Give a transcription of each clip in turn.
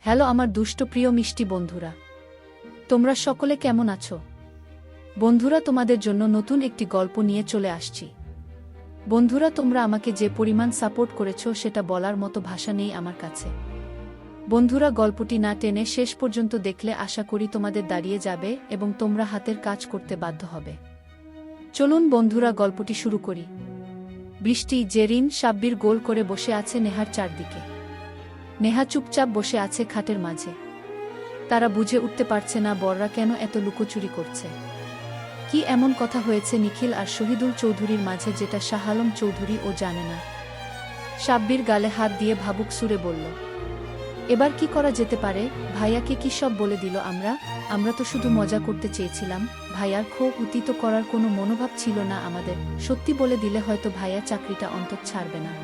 Hello আমার দুষ্ট প্রিয় মিষ্টি বন্ধুরা, তোমরা সকলে কেমন আছো? বন্ধুরা, তোমাদের জন্য নতুন একটি গল্প নিয়ে চলে আসছি। বন্ধুরা, তোমরা আমাকে যে পরিমাণ সাপোর্ট করেছো সেটা বলার মতো ভাষা নেই আমার কাছে। বন্ধুরা, গল্পটি না টেনে শেষ পর্যন্ত দেখলে আশা করি তোমাদের দাঁড়িয়ে যাবে এবং তোমরা হাতের কাজ করতে বাধ্য হবে। চলুন বন্ধুরা, গল্পটি শুরু করি। বৃষ্টি, জেরিন, সাব্বির গোল করে বসে আছে নেহার চারদিকে। নেহা চুপচাপ বসে আছে খাটের মাঝে। তারা বুঝে উঠতে পারছে না বড়রা কেন এত লুকোচুরি করছে। কি এমন কথা হয়েছে নিখিল আর শহীদুল চৌধুরীর মাঝে যেটা শাহ আলম চৌধুরী ও জানে না? সাব্বির গালে হাত দিয়ে ভাবুক সুরে বলল, এবার কি করা যেতে পারে? ভাইয়াকে কি সব বলে দিল? আমরা তো শুধু মজা করতে চেয়েছিলাম। ভাইয়ার ক্ষোভ উত্থিত করার কোনো মনোভাব ছিল না আমাদের। সত্যি বলে দিলে হয়তো ভাইয়া চাকরিটা অন্তত ছাড়বে না।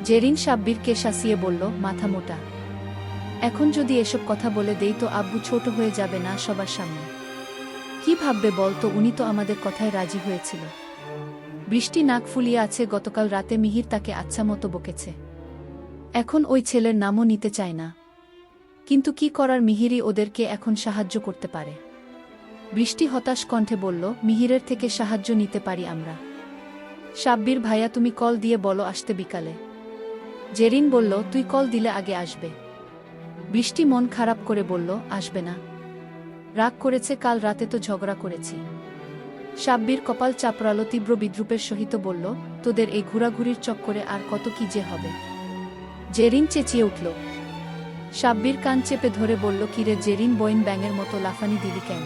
জেরিন সাব্বিরকে শাসিয়ে বলল, মাথা মোটা। এখন যদি এসব কথা বলে দেই তো আব্বু ছোট হয়ে যাবে না সবার সামনে? কি ভাববে বলতো? উনি তো আমাদের কথায় রাজি হয়েছিল। বৃষ্টি নাক ফুলিয়ে আছে। গতকাল রাতে মিহির তাকে আচ্ছা মতো বকেছে। এখন ওই ছেলের নামও নিতে চায় না। কিন্তু কি করার, মিহিরই ওদেরকে এখন সাহায্য করতে পারে। বৃষ্টি হতাশ কণ্ঠে বলল, মিহিরের থেকে সাহায্য নিতে পারি আমরা। সাব্বির ভাইয়া তুমি কল দিয়ে বলো আসতে বিকালে। জেরিন বলল, তুই কল দিলে আগে আসবে। বৃষ্টি মন খারাপ করে বলল, আসবে না। রাগ করেছে? কাল রাতে তো ঝগড়া করেছি। সাব্বির কপাল চাপড়ালো তীব্র বিদ্রুপের সহিত বলল, তোদের এই ঘোরাঘুরির চক্করে আর কত কি যে হবে। জেরিন চেঁচিয়ে উঠল। সাব্বির কান চেপে ধরে বলল, কিরে জেরিন, বইন ব্যাঙের মতো লাফানি দিলি কেন?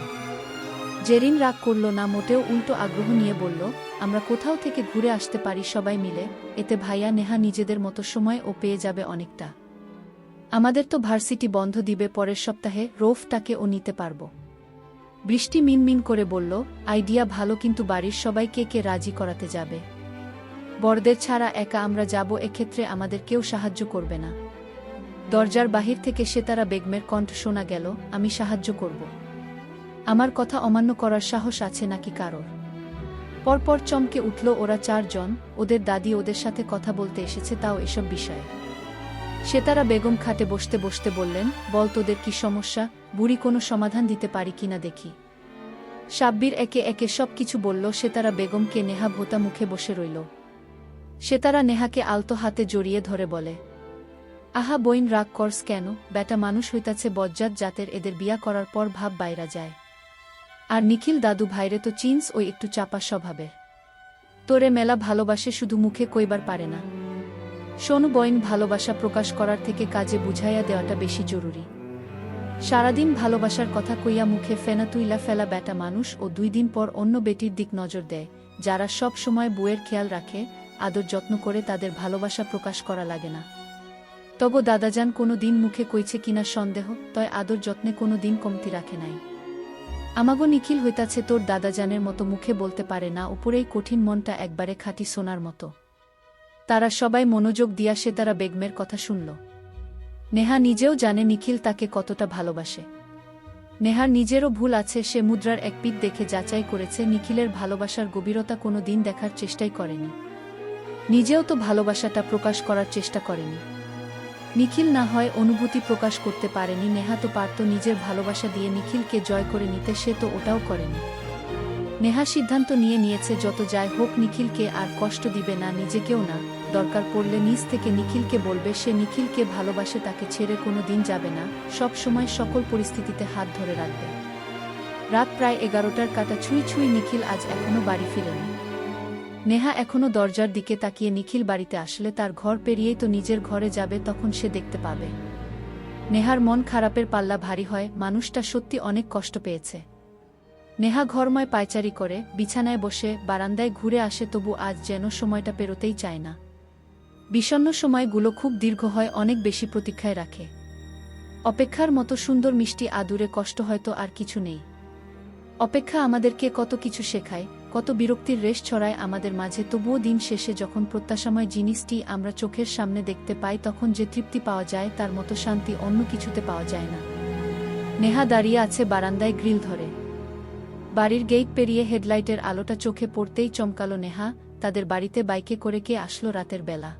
জেরিন রাগ করল না মোটেও, উল্টো আগ্রহ নিয়ে বলল, আমরা কোথাও থেকে ঘুরে আসতে পারি সবাই মিলে। এতে ভাইয়া নেহা নিজেদের মতো সময় ও পেয়ে যাবে অনেকটা। আমাদের তো ভার্সিটি বন্ধ দিবে পরের সপ্তাহে, রৌফটাকে ও নিতে পারব। বৃষ্টি মিনমিন করে বলল, আইডিয়া ভালো, কিন্তু বাড়ির সবাইকে কে রাজি করাতে যাবে? বড়দের ছাড়া একা আমরা যাব, এক্ষেত্রে আমাদের কেউ সাহায্য করবে না। দরজার বাহির থেকে সেতারা বেগমের কণ্ঠ শোনা গেল, আমি সাহায্য করব। আমার কথা অমান্য করার সাহস আছে নাকি কারোর? পরপর চমকে উঠল ওরা চারজন। ওদের দাদি ওদের সাথে কথা বলতে এসেছে, তাও এসব বিষয়ে। সেতারা বেগম খাটে বসতে বসতে বললেন, বল তোদের কি সমস্যা? বুড়ি কোনো সমাধান দিতে পারি কিনা দেখি। সাব্বির একে একে সব কিছু বলল। সেতারা বেগমকে নেহা ভোতা মুখে বসে রইল। সেতারা নেহাকে আলতো হাতে জড়িয়ে ধরে বলে, আহা বইন, রাগ করস কেন? বেটা মানুষ হইতাছে বজ্জাত জাতের, এদের বিয়া করার পর ভাব বাইরা যায়। আর নিখিল দাদু ভাইরে তো চিনস, ওই একটু চাপা স্বভাবের। তোরে মেলা ভালোবাসে, শুধু মুখে কইবার পারে না। শোন বইন, ভালোবাসা প্রকাশ করার থেকে কাজে বুঝাইয়া দেওয়াটা বেশি জরুরি। সারাদিন ভালোবাসার কথা কইয়া মুখে ফেনা তুইলা ফেলা বেটা মানুষ ও 2 দিন পর অন্য বেটির দিক নজর দেয়। যারা সব সময় বউয়ের খেয়াল রাখে, আদর যত্ন করে, তাদের ভালোবাসা প্রকাশ করা লাগে না। তবু দাদাজান কোনো দিন মুখে কইছে কিনা সন্দেহ, তয় আদর যত্নে কোনো দিন কমতি রাখে নাই। আমাগো নিখিল হইতাছে তোর দাদাজানের মতো, মুখে বলতে পারে না, উপরেই কঠিন, মনটা একবারে খাঁটি সোনার মতো। তারা সবাই মনোযোগ দিয়া সেতারা বেগমের কথা শুনল। নেহা নিজেও জানে নিখিল তাকে কতটা ভালোবাসে। নেহার নিজেরও ভুল আছে, সে মুদ্রার এক পিঠ দেখে যাচাই করেছে, নিখিলের ভালোবাসার গভীরতা কোনো দিন দেখার চেষ্টাই করেনি। নিজেও তো ভালোবাসাটা প্রকাশ করার চেষ্টা করেনি। নিখিল না হয় অনুভূতি প্রকাশ করতে পারেনি, নেহা তো পারত নিজের ভালোবাসা দিয়ে নিখিলকে জয় করে নিতে, সে তো ওটাও করেনি। নেহা সিদ্ধান্ত নিয়েছে যত যাই হোক নিখিলকে আর কষ্ট দিবে না, নিজেকেও না। দরকার পড়লে নিজ থেকে নিখিলকে বলবে সে নিখিলকে ভালোবাসে, তাকে ছেড়ে কোনো দিন যাবে না, সব সময় সকল পরিস্থিতিতে হাত ধরে রাখবে। রাত প্রায় 11টার কাটা ছুঁই নিখিল আজ এখনো বাড়ি ফিরেনি। নেহা এখনো দরজার দিকে তাকিয়ে। নিখিল বাড়িতে আসলে তার ঘর পেরিয়েই তো নিজের ঘরে যাবে, তখন সে দেখতে পাবে। নেহার মন খারাপের পাল্লা ভারী হয়, মানুষটা সত্যি অনেক কষ্ট পেয়েছে। নেহা ঘরময় পায়চারি করে, বিছানায় বসে, বারান্দায় ঘুরে আসে, তবু আজ যেন সময়টা পেরোতেই চায় না। বিষণ্ণ সময়গুলো খুব দীর্ঘ হয়, অনেক বেশি প্রতীক্ষায় রাখে। অপেক্ষার মতো সুন্দর মিষ্টি আদুরে কষ্ট হয়তো আর কিছু নেই। অপেক্ষা আমাদেরকে কত কিছু শেখায়, কত বিরক্তির রেশ ছড়ায় আমাদের মাঝে, তবুও দিন শেষে যখন প্রত্যাশাময় জিনিসটি আমরা চোখের সামনে দেখতে পাই, তখন যে তৃপ্তি পাওয়া যায় তার মতো শান্তি অন্য কিছুতে পাওয়া যায় না। নেহা দাঁড়িয়ে আছে বারান্দায় গ্রিল ধরে। বাড়ির গেট পেরিয়ে হেডলাইটের আলোটা চোখে পড়তেই চমকালো নেহা। তাদের বাড়িতে বাইকে করে কে আসলো রাতের বেলা?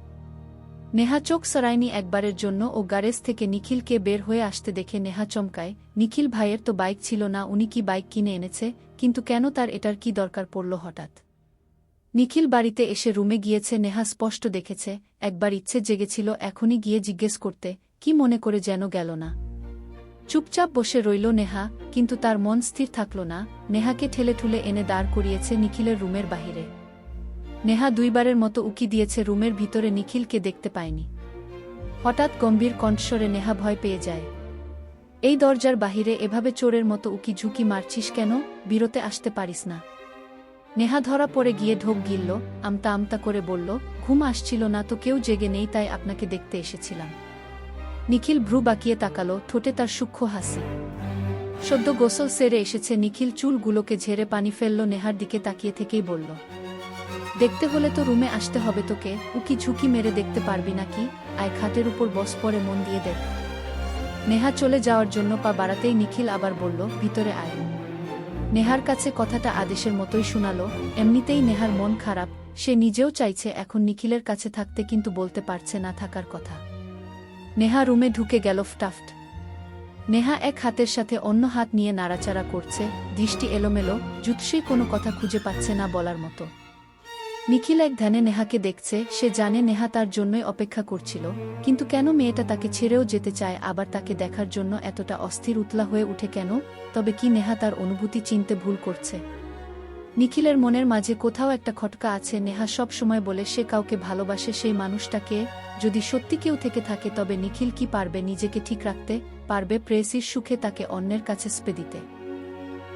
নেহা চোখ সরায়নি একবারের জন্য ও গ্যারেজ থেকে নিখিলকে বের হয়ে আসতে দেখে নেহা চমকায়। নিখিল ভাইয়ের তো বাইক ছিল না, উনি কি বাইক কিনে এনেছে? কিন্তু কেন তার এটার কি দরকার পড়ল হঠাৎ? নিখিল বাড়িতে এসে রুমে গিয়েছে, নেহা স্পষ্ট দেখেছে। একবার ইচ্ছে জেগেছিল এখনই গিয়ে জিজ্ঞেস করতে, কি মনে করে যেন গেল না। চুপচাপ বসে রইল নেহা, কিন্তু তার মন স্থির থাকল না। নেহাকে ঠেলেঠুলে এনে দাঁড় করিয়েছে নিখিলের রুমের বাহিরে। নেহা দুইবারের মতো উকি দিয়েছে, রুমের ভিতরে নিখিলকে দেখতে পায়নি। হঠাৎ গম্ভীর কণ্ঠস্বরে নেহা ভয় পেয়ে যায়। এই দরজার বাহিরে এভাবে চোরের মতো উকি ঝুঁকি মারছিস কেন? বিরতে আসতে পারিস না? নেহা ধরা পড়ে গিয়ে ঢোক গিলল, আমতা আমতা করে বলল, ঘুম আসছিল না তো, কেউ জেগে নেই, তাই আপনাকে দেখতে এসেছিলাম। নিখিল ভ্রু বাঁকিয়ে তাকালো, ঠোঁটে তার সূক্ষ্ম হাসি। সদ্য গোসল সেরে এসেছে নিখিল চুলগুলোকে ঝেড়ে পানি ফেলল, নেহার দিকে তাকিয়ে থেকেই বলল, দেখতে হলে তো রুমে আসতে হবে তোকে, উকি ঝুঁকি মেরে দেখতে পারবি নাকি? আয় খাটের উপর বস, পরে মন দিয়ে দেখ। নেহা চলে যাওয়ার জন্য পা বাড়াতেই নিখিল আবার বলল, ভিতরে আয়। নেহার কাছে কথাটা আদেশের মতোই শোনালো। এমনিতেই নেহার মন খারাপ, সে নিজেও চাইছে এখন নিখিলের কাছে থাকতে, কিন্তু বলতে পারছে না থাকার কথা। নেহা রুমে ঢুকে গেল ফটাফট। নেহা এক হাতের সাথে অন্য হাত নিয়ে নাড়াচাড়া করছে, দৃষ্টি এলোমেলো, জুৎসই কোনো কথা খুঁজে পাচ্ছে না বলার মতো। নিখিল এক ধ্যানে নেহাকে দেখছে, সে জানে নেহা তার জন্যই অপেক্ষা করছিল, কিন্তু কেন মেয়েটা তাকে ছেড়েও যেতে চায়, আবার তাকে দেখার জন্য এতটা অস্থির উতলা হয়ে উঠে কেন? তবে কি নেহা তার অনুভূতি চিনতে ভুল করছে? নিখিলের মনের মাঝে কোথাও একটা খটকা আছে। নেহা সব সময় বলে সে কাউকে ভালোবাসে, সেই মানুষটাকে যদি সত্যি কেউ থেকে থাকে, তবে নিখিল কি পারবে নিজেকে ঠিক রাখতে? পারবে প্রেয়সীর সুখে তাকে অন্যের কাছে স্পে দিতে?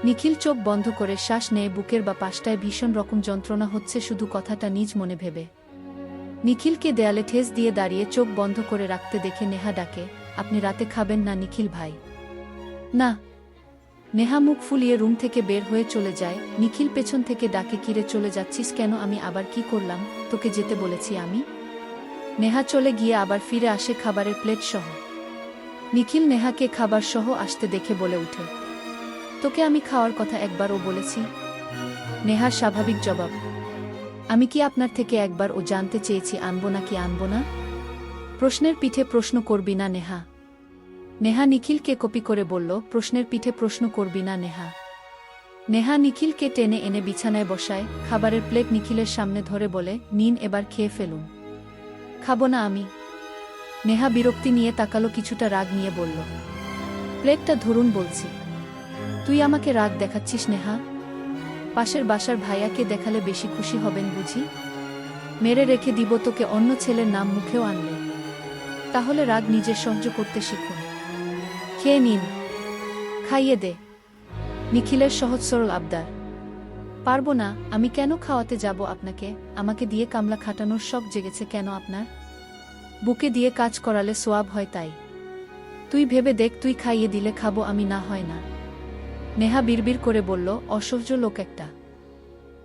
নিখিল চোখ বন্ধ করে শ্বাস নেয়, বুকের বা পাশটায় ভীষণ রকম যন্ত্রণা হচ্ছে শুধু কথাটা নিজ মনে ভেবে। নিখিলকে দেয়ালে ঠেস দিয়ে দাঁড়িয়ে চোখ বন্ধ করে রাখতে দেখে নেহা ডাকে, আপনি রাতে খাবেন না নিখিল ভাই? না। নেহা মুখ ফুলিয়ে রুম থেকে বের হয়ে চলে যায়। নিখিল পেছন থেকে ডাকে, কিরে চলে যাচ্ছিস কেন? আমি আবার কি করলাম? তোকে যেতে বলেছি আমি? নেহা চলে গিয়ে আবার ফিরে আসে খাবারের প্লেট সহ। নিখিল নেহাকে খাবার সহ আসতে দেখে বলে উঠে, তোকে আমি খাওয়ার কথা একবারও বলেছি? নেহার স্বাভাবিক জবাব, আমি কি আপনার থেকে একবার ও জানতে চেয়েছি আনবো নাকি আনবো না? প্রশ্নের পিঠে প্রশ্ন করবি না নেহা। নেহা নিখিলকে কপি করে বলল, প্রশ্নের পিঠে প্রশ্ন করবি না নেহা। নেহা নিখিলকে টেনে এনে বিছানায় বসায়, খাবারের প্লেট নিখিলের সামনে ধরে বলে, নিন এবার খেয়ে ফেলুন। খাবো না আমি। নেহা বিরক্তি নিয়ে তাকালো, কিছুটা রাগ নিয়ে বলল, প্লেটটা ধরুন বলছি। তুই আমাকে রাগ দেখাচ্ছিস নেহা? পাশের বাসার ভাইয়াকে দেখালে বেশি খুশি হবেন বুঝি? মেরে রেখে দিব তোকে, অন্য ছেলের নাম মুখেও আনলে। তাহলে রাগ নিজের সহ্য করতে শিখুন। খেয়ে নিন, খাইয়ে দে। নিখিলের সহজ সরল আবদার। পারবো না। আমি কেন খাওয়াতে যাব আপনাকে? আমাকে দিয়ে কামলা খাটানোর শখ জেগেছে কেন আপনার? বুকে দিয়ে কাজ করালে সোয়াব হয় তাই। তুই ভেবে দেখ, তুই খাইয়ে দিলে খাবো আমি, না হয় না। নেহা বিড়বিড় করে বলল, অসহ্য লোক একটা।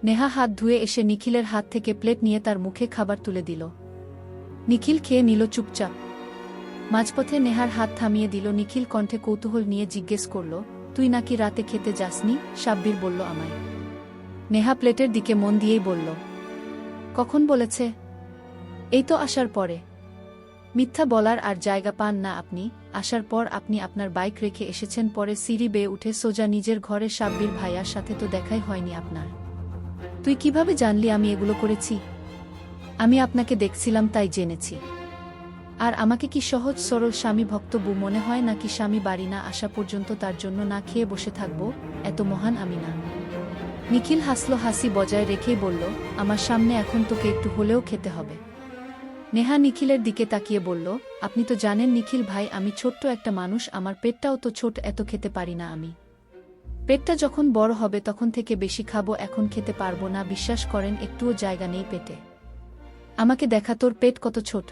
নেহা হাত ধুয়ে এসে নিখিলের হাত থেকে প্লেট নিয়ে তার মুখে খাবার তুলে দিল। নিখিল খেয়ে নিল চুপচাপ। মাঝপথে নেহার হাত থামিয়ে দিল। নিখিল কণ্ঠে কৌতূহল নিয়ে জিজ্ঞেস করল, তুই নাকি রাতে খেতে যাসনি? সাব্বির বলল আমায়। নেহা প্লেটের দিকে মন দিয়েই বলল, কখন বলেছে? এই তো আসার পরে। মিথ্যা বলার আর জায়গা পান না আপনি। আসার পর আপনি আপনার বাইক রেখে এসেছেন, পরে সিঁড়ি বেয়ে উঠে সোজা নিজের ঘরে। সাব্বির ভাইয়ার সাথে তো দেখাই হয়নি আপনার। তুই কিভাবে জানলি আমি এগুলো করেছি? আমি আপনাকে দেখছিলাম তাই জেনেছি। আর আমাকে কি সহজ সরল স্বামী ভক্ত বউ মনে হয় নাকি? স্বামী বাড়ি না আসা পর্যন্ত তার জন্য না খেয়ে বসে থাকবো? এত মহান আমি না। নিখিল হাসল, হাসি বজায় রেখেই বলল, আমার সামনে এখন তোকে একটু হলেও খেতে হবে। নেহা নিখিলের দিকে তাকিয়ে বলল, আপনি তো জানেন নিখিল ভাই, আমি ছোট্ট একটা মানুষ, আমার পেটটাও তো ছোট, এত খেতে পারি না আমি। পেটটা যখন বড় হবে তখন থেকে বেশি খাবো, এখন খেতে পারবো না। বিশ্বাস করেন একটুও জায়গা নেই পেটে। আমাকে দেখা তোর পেট কত ছোট।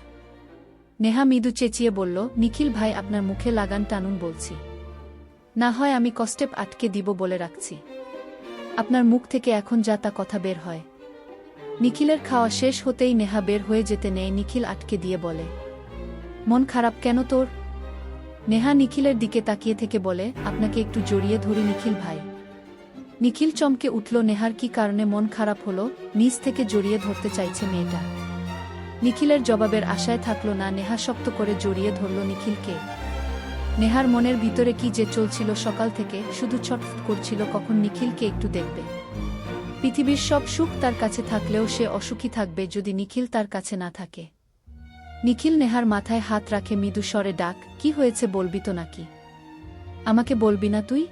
নেহা মৃদু চেঁচিয়ে বলল, নিখিল ভাই আপনার মুখে লাগান টানুন বলছি, না হয় আমি কষ্টেপ আটকে দিব বলে রাখছি। আপনার মুখ থেকে এখন যা তা কথা বের হয়। নিখিলের খাওয়া শেষ হতেই নেহা বের হয়ে যেতে নেয়। নিখিল আটকে দিয়ে বলে, মন খারাপ কেন তোর? নেহা নিখিলের দিকে তাকিয়ে থেকে বলে, আপনাকে একটু জড়িয়ে ধরি নিখিল ভাই। নিখিল চমকে উঠল, নেহার কি কারণে মন খারাপ হলো? নিজ থেকে জড়িয়ে ধরতে চাইছে মেয়েটা। নিখিলের জবাবের আশায় থাকল না। নেহা শক্ত করে জড়িয়ে ধরল নিখিলকে। নেহার মনের ভিতরে কি যে চলছিল সকাল থেকে, শুধু ছটফট করছিল কখন নিখিলকে একটু দেখবে। পৃথিবীর সব সুখ তার কাছে থাকলেও সে অসুখী থাকবে যদি নিখিল তার কাছে না থাকে। নিখিল নেহার মাথায় হাত রাখে মৃদু স্বরে ডাক, কি হয়েছে বলবি তো নাকি? আমাকে বলবি না তুই?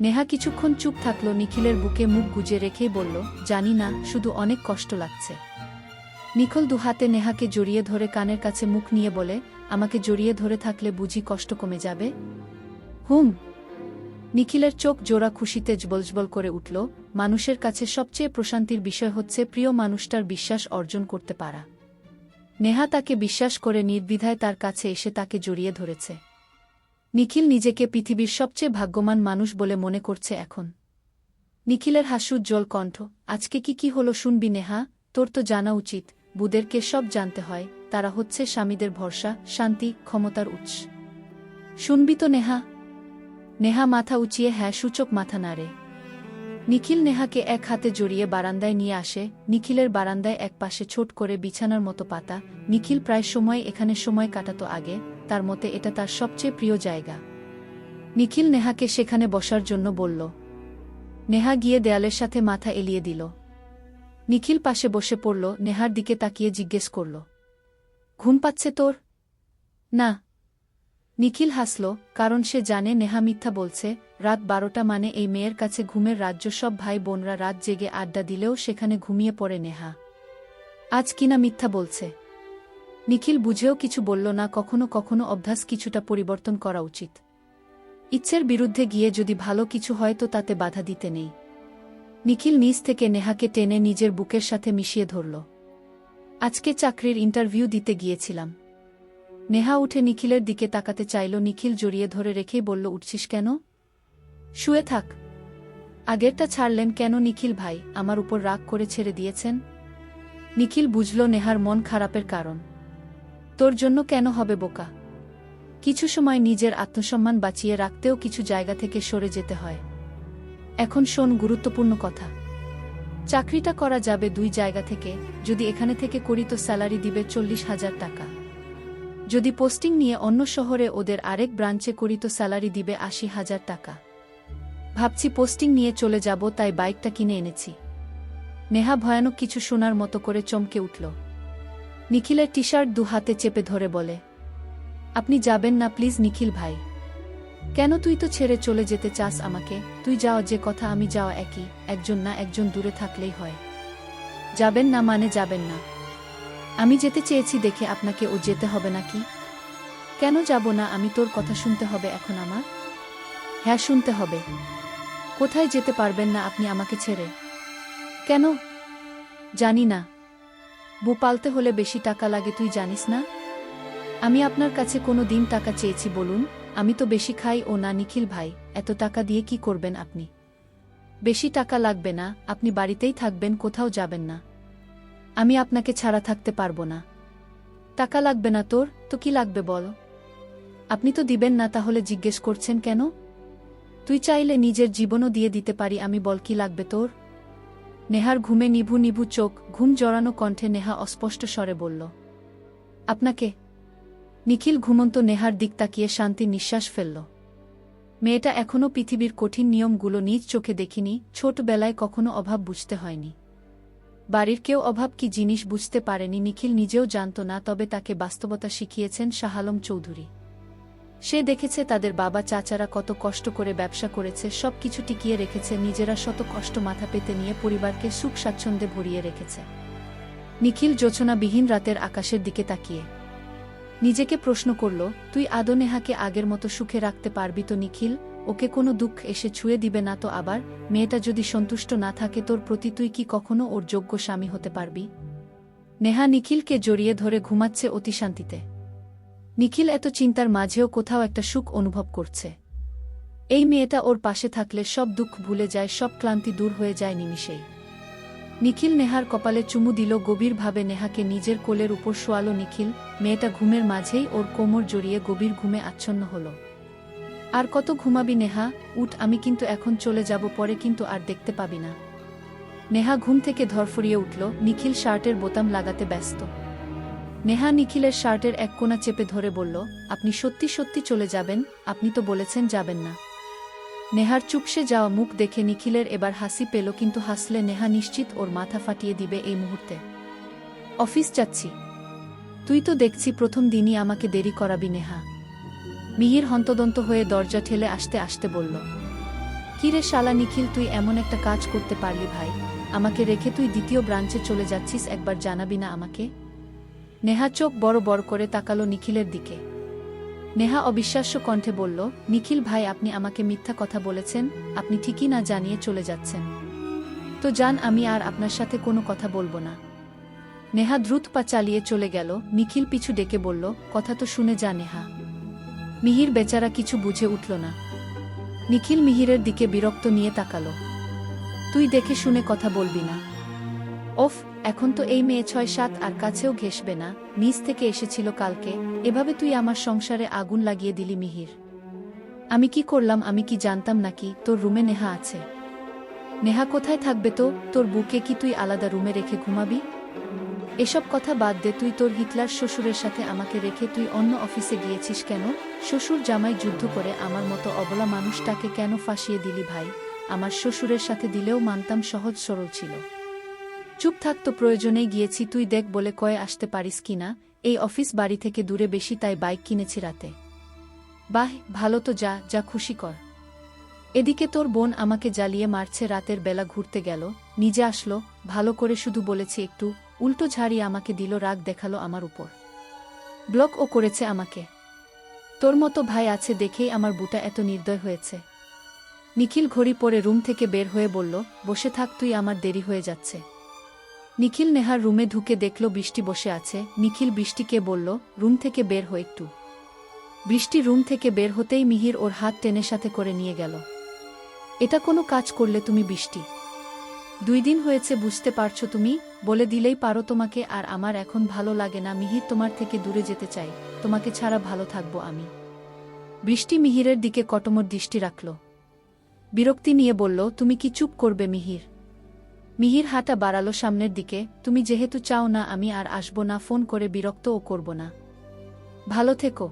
নেহা কিছুক্ষণ চুপ থাকল, নিখিলের বুকে মুখ গুজে রেখেই বলল, জানি না, শুধু অনেক কষ্ট লাগছে। নিখিল দুহাতে নেহাকে জড়িয়ে ধরে কানের কাছে মুখ নিয়ে বলে, আমাকে জড়িয়ে ধরে থাকলে বুঝি কষ্ট কমে যাবে? হুম। নিখিলের চোখ জোড়া খুশিতে জ্বলজ্বল করে উঠল। মানুষের কাছে সবচেয়ে প্রশান্তির বিষয় হচ্ছে প্রিয় মানুষটার বিশ্বাস অর্জন করতে পারা। নেহা তাকে বিশ্বাস করে নির্দ্বিধায় তার কাছে এসে তাকে জড়িয়ে ধরেছে। নিখিল নিজেকে পৃথিবীর সবচেয়ে ভাগ্যবান মানুষ বলে মনে করছে এখন। নিখিলের হাস্যোজ্জ্বল কণ্ঠ, আজকে কি হলো শুনবি নেহা? তোর তো জানা উচিত, বুদেরকে সব জানতে হয়, তারা হচ্ছে স্বামীদের ভরসা, শান্তি, ক্ষমতার উৎস। শুনবি তো নেহা? নেহা মাথা উঁচিয়ে হ্যাঁ সূচক মাথা নাড়ে। নিখিল নেহাকে এক হাতে জড়িয়ে বারান্দায় নিয়ে আসে। নিখিলের বারান্দায় এক পাশে ছোট করে বিছানার মতো পাতা। নিখিল প্রায় সময় এখানে সময় কাটাতো আগে, তার মতে এটা তার সবচেয়ে প্রিয় জায়গা। নিখিল নেহাকে সেখানে বসার জন্য বলল। নেহা গিয়ে দেয়ালের সাথে মাথা এলিয়ে দিল। নিখিল পাশে বসে পড়ল, নেহার দিকে তাকিয়ে জিজ্ঞেস করল, ঘুম পাচ্ছে তোর? না। নিখিল হাসল, কারণ সে জানে নেহা মিথ্যা বলছে। রাত 12টা মানে এই মেয়ের কাছে ঘুমের রাজ্য। সব ভাই বোনরা রাত জেগে আড্ডা দিলেও সেখানে ঘুমিয়ে পড়ে নেহা। আজ কিনা মিথ্যা বলছে। নিখিল বুঝেও কিছু বলল না। কখনো কখনো অভ্যাস কিছুটা পরিবর্তন করা উচিত। ইচ্ছের বিরুদ্ধে গিয়ে যদি ভালো কিছু হয় তো তাতে বাধা দিতে নেই। নিখিল নিজ থেকে নেহাকে টেনে নিজের বুকের সাথে মিশিয়ে ধরল। আজকে চাকরির ইন্টারভিউ দিতে গিয়েছিলাম। নেহা উঠে নিখিলের দিকে তাকাতে চাইল। নিখিল জড়িয়ে ধরে রেখেই বলল, উঠছিস কেন? শুয়ে থাক। আগেরটা ছাড়লেন কেন নিখিল ভাই? আমার উপর রাগ করে ছেড়ে দিয়েছেন? নিখিল বুঝল নেহার মন খারাপের কারণ। তোর জন্য কেন হবে বোকা? কিছু সময় নিজের আত্মসম্মান বাঁচিয়ে রাখতেও কিছু জায়গা থেকে সরে যেতে হয়। এখন শোন গুরুত্বপূর্ণ কথা। চাকরিটা করা যাবে 2 জায়গা থেকে। যদি এখানে থেকে করি তো স্যালারি দিবে 40,000 টাকা। যদি পোস্টিং নিয়ে অন্য শহরে ওদের আরেক ব্রাঞ্চে করি তো স্যালারি দিবে 80,000 টাকা। ভাবছি পোস্টিং নিয়ে চলে যাব, তাই বাইকটা কিনে এনেছি। নেহা ভয়ানক কিছু শোনার মতো করে চমকে উঠল। নিখিলের টি-শার্ট 2 হাতে চেপে ধরে বলে, আপনি যাবেন না প্লিজ নিখিল ভাই। কেন? তুই তো ছেড়ে চলে যেতে চাস আমাকে। তুই যাওয়া যে কথা আমি যাওয়া একই, একজন না একজন দূরে থাকলেই হয়। যাবেন না মানে যাবেন না? আমি যেতে চেয়েছি দেখে আপনাকে ও যেতে হবে নাকি? কেন যাব না আমি? তোর কথা শুনতে হবে এখন আমার? হ্যাঁ শুনতে হবে। কোথায় যেতে পারবেন না আপনি আমাকে ছেড়ে? কেন? জানি না। বউ পালতে হলে বেশি টাকা লাগে, তুই জানিস না? আমি আপনার কাছে কোনো দিন টাকা চেয়েছি বলুন? আমি তো বেশি খাই ও না নিখিল ভাই, এত টাকা দিয়ে কি করবেন আপনি? বেশি টাকা লাগবে না, আপনি বাড়িতেই থাকবেন, কোথাও যাবেন না। আমি আপনাকে ছাড়া থাকতে পারবো না। টাকা লাগবে না তোর? তো কি লাগবে বল? আপনি তো দিবেন না, তাহলে জিজ্ঞেস করছেন কেন? তুই চাইলে নিজের জীবনও দিয়ে দিতে পারি আমি, বল কি লাগবে তোর? নেহার ঘুমে নিভু নিভু চোখ, ঘুম জড়ানো কণ্ঠে নেহা অস্পষ্ট স্বরে বলল, আপনাকে। নিখিল ঘুমন্ত নেহার দিক তাকিয়ে শান্তির নিঃশ্বাস ফেলল। মেয়েটা এখনও পৃথিবীর কঠিন নিয়মগুলো নিজ চোখে দেখিনি, ছোটবেলায় কখনো অভাব বুঝতে হয়নি। বাড়ির কেউ অভাব কি জিনিস বুঝতে পারেনি, নিখিল নিজেও জানত না, তবে তাকে বাস্তবতা শিখিয়েছেন শাহ আলম চৌধুরী। সে দেখেছে তাদের বাবা চাচারা কত কষ্ট করে ব্যবসা করেছে, সব কিছু টিকিয়ে রেখেছে, নিজেরা শত কষ্ট মাথা পেতে নিয়ে পরিবারকে সুখ স্বাচ্ছন্দ্যে ভরিয়ে রেখেছে। নিখিল জোছনাবিহীন রাতের আকাশের দিকে তাকিয়ে নিজেকে প্রশ্ন করল, তুই আদৌ নেহাকে আগের মতো সুখে রাখতে পারবি তো নিখিল? ওকে কোনো দুঃখ এসে ছুঁয়ে দিবে না তো আবার? মেয়েটা যদি সন্তুষ্ট না থাকে তোর প্রতি, তুই কি কখনো ওর যোগ্য স্বামী হতে পারবি? নেহা নিখিলকে জড়িয়ে ধরে ঘুমাচ্ছে অতি শান্তিতে। নিখিল এত চিন্তার মাঝেও কোথাও একটা সুখ অনুভব করছে। এই মেয়েটা ওর পাশে থাকলে সব দুঃখ ভুলে যায়, সব ক্লান্তি দূর হয়ে যায় নিমিষেই। নিখিল নেহার কপালে চুমু দিল গভীরভাবে, নেহাকে নিজের কোলের উপর শোয়ালো নিখিল। মেয়েটা ঘুমের মাঝেই ওর কোমর জড়িয়ে গভীর ঘুমে আচ্ছন্ন হল। আর কত ঘুমাবি নেহা? উঠ, আমি কিন্তু এখন চলে যাব, পরে কিন্তু আর দেখতে পাবি না। নেহা ঘুম থেকে ধরফরিয়ে উঠল। নিখিল শার্টের বোতাম লাগাতে ব্যস্ত। নেহা নিখিলের শার্টের এক কোণা চেপে ধরে বলল, আপনি সত্যি সত্যি চলে যাবেন? আপনি তো বলেছেন যাবেন না। নেহার চুপসে যাওয়া মুখ দেখে নিখিলের এবার হাসি পেল, কিন্তু হাসলে নেহা নিশ্চিত ওর মাথা ফাটিয়ে দিবে এই মুহূর্তে। অফিস যাচ্ছি। তুই তো দেখছি প্রথম দিনই আমাকে দেরি করাবি নেহা। মিহির হন্তদন্ত হয়ে দরজা ঠেলে আসতে আসতে বলল, কিরে শালা নিখিল, তুই এমন একটা কাজ করতে পারলি ভাই? আমাকে রেখে তুই দ্বিতীয় ব্রাঞ্চে চলে যাচ্ছিস, একবার জানাবি না আমাকে? নেহা চোখ বড় বড় করে তাকালো নিখিলের দিকে। নেহা অবিশ্বাস্য কণ্ঠে বলল, নিখিল ভাই, আপনি আমাকে মিথ্যা কথা বলেছেন? আপনি ঠিকই না জানিয়ে চলে যাচ্ছেন? তো যান, আমি আর আপনার সাথে কোনো কথা বলবো না। নেহা দ্রুত পা চালিয়ে চলে গেল। নিখিল পিছু ডেকে বলল, কথা তো শুনে যা নেহা। মিহির বেচারা কিছু বুঝে উঠল না। নিখিল মিহিরের দিকে বিরক্ত নিয়ে তাকালো। তুই দেখে শুনে কথা বলবি না? ওফ, এখন তো এই মেয়ে 6-7 আর কাছেও ঘেঁষবে না। নিজ থেকে এসেছিল কালকে, এভাবে তুই আমার সংসারে আগুন লাগিয়ে দিলি মিহির। আমি কি করলাম? আমি কি জানতাম নাকি তোর রুমে নেহা আছে? নেহা কোথায় থাকবে তো? তোর বুকে কি তুই আলাদা রুমে রেখে ঘুমাবি? এসব কথা বাদ দে, তুই তোর হিটলার শ্বশুরের সাথে আমাকে রেখে তুই অন্য অফিসে গিয়েছিস কেন? শ্বশুর জামাই যুদ্ধ করে আমার মতো অবলা মানুষটাকে কেন ফাঁসিয়ে দিলি ভাই? আমার শ্বশুরের সাথে দিলেও মানতাম, সহজ সরল ছিল। চুপ থাক, তো প্রয়োজনেই গিয়েছি, তুই দেখ বলে কয়ে আসতে পারিস কিনা? এই অফিস বাড়ি থেকে দূরে বেশি, তাই বাইক কিনেছি রাতে। বাহ, ভালো তো, যা যা খুশি কর। এদিকে তোর বোন আমাকে জ্বালিয়ে মারছে, রাতের বেলা ঘুরতে গেল, নিজে আসলো, ভালো করে শুধু বলেছি একটু, উল্টো ঝাড়িয়ে আমাকে দিল, রাগ দেখালো আমার উপর। ব্লকও করেছে আমাকে। তোর মতো ভাই আছে দেখেই আমার বুটা এত নির্দয় হয়েছে। নিখিল ঘড়ি পরে রুম থেকে বের হয়ে বলল, বসে থাক তুই, আমার দেরি হয়ে যাচ্ছে। নিখিল নেহার রুমে ঢুকে দেখল বৃষ্টি বসে আছে। নিখিল বৃষ্টিকে বলল, রুম থেকে বের হো একটু। বৃষ্টি রুম থেকে বের হতেই মিহির ওর হাত টেনে সাথে করে নিয়ে গেল। এটা কোনো কাজ করলে তুমি বৃষ্টি? 2 দিন হয়েছে, বুঝতে পারছো তুমি? বলে দিলেই পারো তোমাকে আর আমার এখন ভালো লাগে না মিহির, তোমার থেকে দূরে যেতে চাই, তোমাকে ছাড়া ভালো থাকবো আমি। বৃষ্টি মিহিরের দিকে কটমট দৃষ্টি রাখল, বিরক্তি নিয়ে বলল, তুমি কি চুপ করবে মিহির? মিহির হাঁটা বাড়ালো সামনের দিকে। তুমি যেহেতু চাও না আমি আর আসবো না, ফোন করে বিরক্তও করব না। ভালো থেকো।